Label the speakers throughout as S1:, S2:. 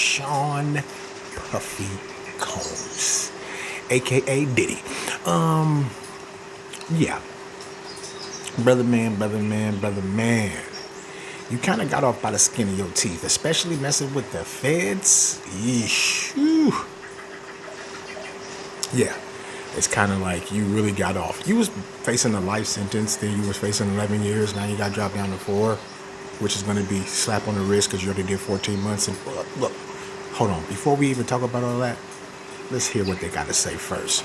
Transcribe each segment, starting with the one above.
S1: Sean Puffy Combs, aka Diddy. Yeah. Brother man. You kind of got off by the skin of your teeth, especially messing with the feds. Yeesh. Whew. Yeah. It's kind of like you really got off. You was facing a life sentence, then you was facing 11 years, now you got dropped down to 4, which is going to be slap on the wrist because you already did 14 months. And look, hold on. Before we even talk about all that, let's hear what they got to say first.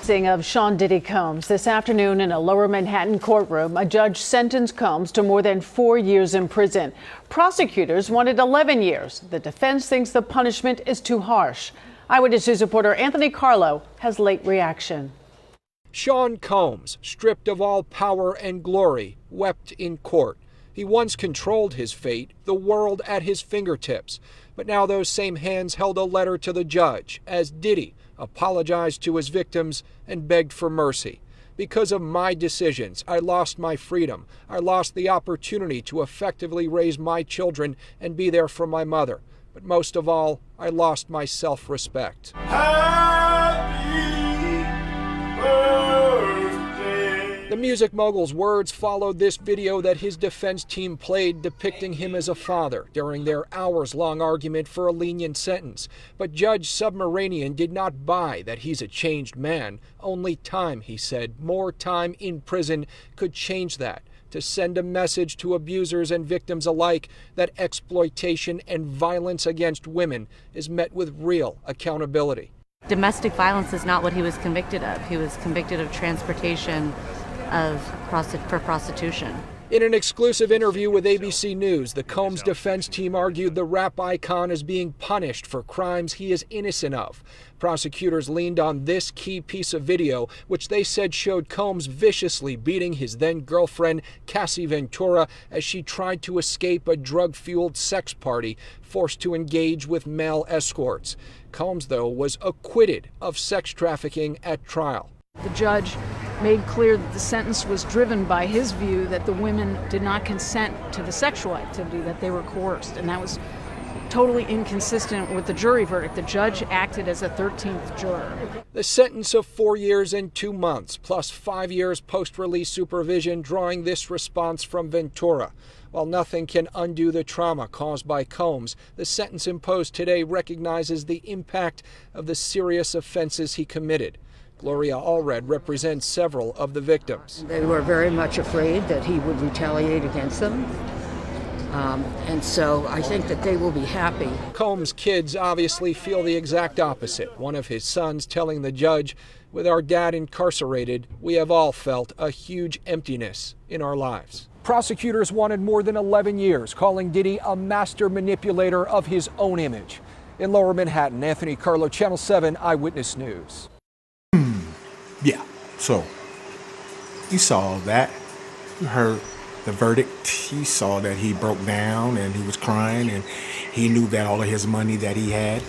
S2: Of Sean Diddy Combs this afternoon in a lower Manhattan courtroom, a judge sentenced Combs to more than 4 years in prison. Prosecutors wanted 11 years. The defense thinks the punishment is too harsh. Eyewitness News reporter Anthony Carlo has late reaction.
S3: Sean Combs, stripped of all power and glory, wept in court. He once controlled his fate, the world at his fingertips. But now those same hands held a letter to the judge as Diddy apologized to his victims and begged for mercy. Because of my decisions, I lost my freedom. I lost the opportunity to effectively raise my children and be there for my mother. But most of all, I lost my self-respect. The music mogul's words followed this video that his defense team played depicting him as a father during their hours-long argument for a lenient sentence. But Judge Submaranian did not buy that he's a changed man. Only time, he said, more time in prison could change that. To send a message to abusers and victims alike that exploitation and violence against women is met with real accountability.
S4: Domestic violence is not what he was convicted of. He was convicted of transportation for prostitution.
S3: In an exclusive interview with ABC News, the Combs defense team argued the rap icon is being punished for crimes he is innocent of. Prosecutors leaned on this key piece of video, which they said showed Combs viciously beating his then-girlfriend, Cassie Ventura, as she tried to escape a drug-fueled sex party, forced to engage with male escorts. Combs, though, was acquitted of sex trafficking at trial.
S5: The judge made clear that the sentence was driven by his view that the women did not consent to the sexual activity, that they were coerced, and that was totally inconsistent with the jury verdict. The judge acted as a 13th juror.
S3: The sentence of 4 years and 2 months, plus 5 years post-release supervision, drawing this response from Ventura. While nothing can undo the trauma caused by Combs, the sentence imposed today recognizes the impact of the serious offenses he committed. Gloria Allred represents several of the victims.
S6: They were very much afraid that he would retaliate against them. And so I think that they will be happy.
S3: Combs' kids obviously feel the exact opposite. One of his sons telling the judge, "With our dad incarcerated, we have all felt a huge emptiness in our lives." Prosecutors wanted more than 11 years, calling Diddy a master manipulator of his own image. In Lower Manhattan, Anthony Carlo, Channel 7 Eyewitness News.
S1: Yeah, so you saw that. You heard the verdict. You saw that he broke down and he was crying and he knew that all of his money that he had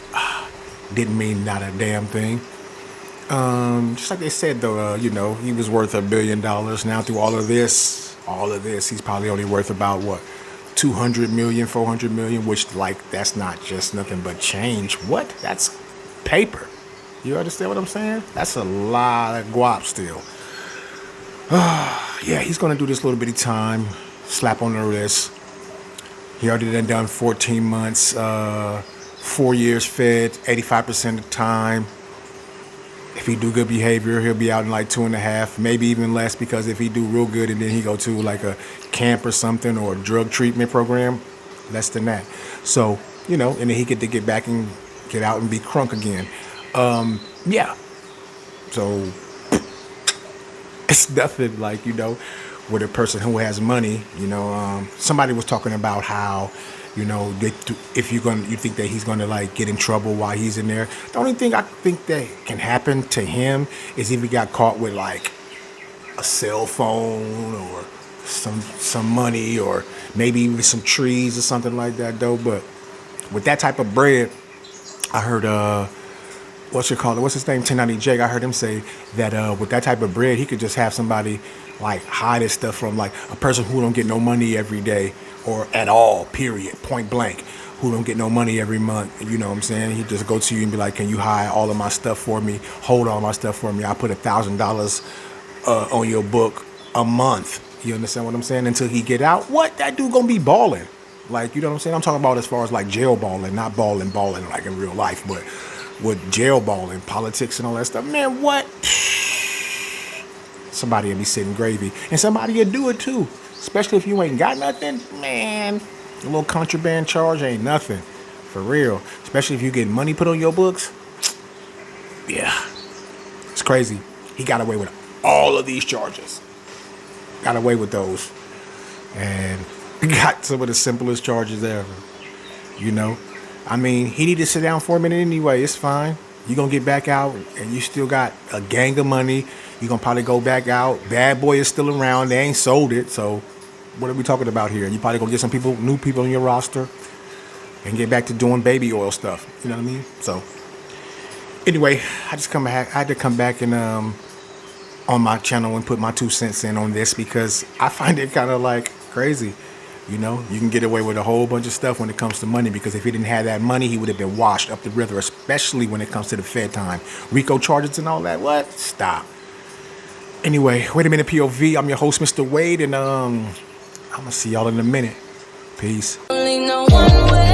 S1: didn't mean not a damn thing. Just like they said, though, he was worth $1 billion. Now through all of this, he's probably only worth about, 200 million, 400 million, which, that's not just nothing but change. What? That's paper. You understand what I'm saying? That's a lot of guap still. Yeah, he's going to do this little bitty time, slap on the wrist. He already done 14 months, 4 years fed, 85% of the time. If he do good behavior, he'll be out in 2.5, maybe even less, because if he do real good and then he go to a camp or something or a drug treatment program, less than that. So, and then he get to get back and get out and be crunk again. Yeah. So it's nothing with a person who has money, somebody was talking about how, if you think that he's gonna get in trouble while he's in there. The only thing I think that can happen to him is if he got caught with a cell phone or some money or maybe even some trees or something like that though. But with that type of bread, I heard what's his name, 1090 Jake, I heard him say that with that type of bread, he could just have somebody hide his stuff from a person who don't get no money every day or at all, period, point blank. who don't get no money every month. You know what I'm saying? He just go to you and be like, can you hide all of my stuff for me? Hold all my stuff for me. I put $1,000 on your book a month. You understand what I'm saying? Until he get out, what? That dude gonna be balling. Like, you know what I'm saying? I'm talking about as far as like jail balling, not balling like in real life, but with jail balling, politics and all that stuff. Man, what? Somebody will be sitting gravy. And somebody will do it too. Especially if you ain't got nothing. Man, a little contraband charge ain't nothing. For real. Especially if you get money put on your books. Yeah. It's crazy. He got away with all of these charges. Got away with those. And got some of the simplest charges ever. You know? I mean, he need to sit down for a minute anyway. It's fine. You're going to get back out and you still got a gang of money. You're going to probably go back out. Bad Boy is still around. They ain't sold it. So what are we talking about here? You probably going to get some people, new people on your roster and get back to doing baby oil stuff. You know what I mean? So anyway, I had to come back and on my channel and put my 2 cents in on this because I find it kind of like crazy. You know, you can get away with a whole bunch of stuff when it comes to money because if he didn't have that money, he would have been washed up the river, especially when it comes to the Fed time. RICO charges and all that. What? Stop. Anyway, wait a minute, POV. I'm your host, Mr. Wade, and I'm going to see y'all in a minute. Peace.
S7: Only know one way.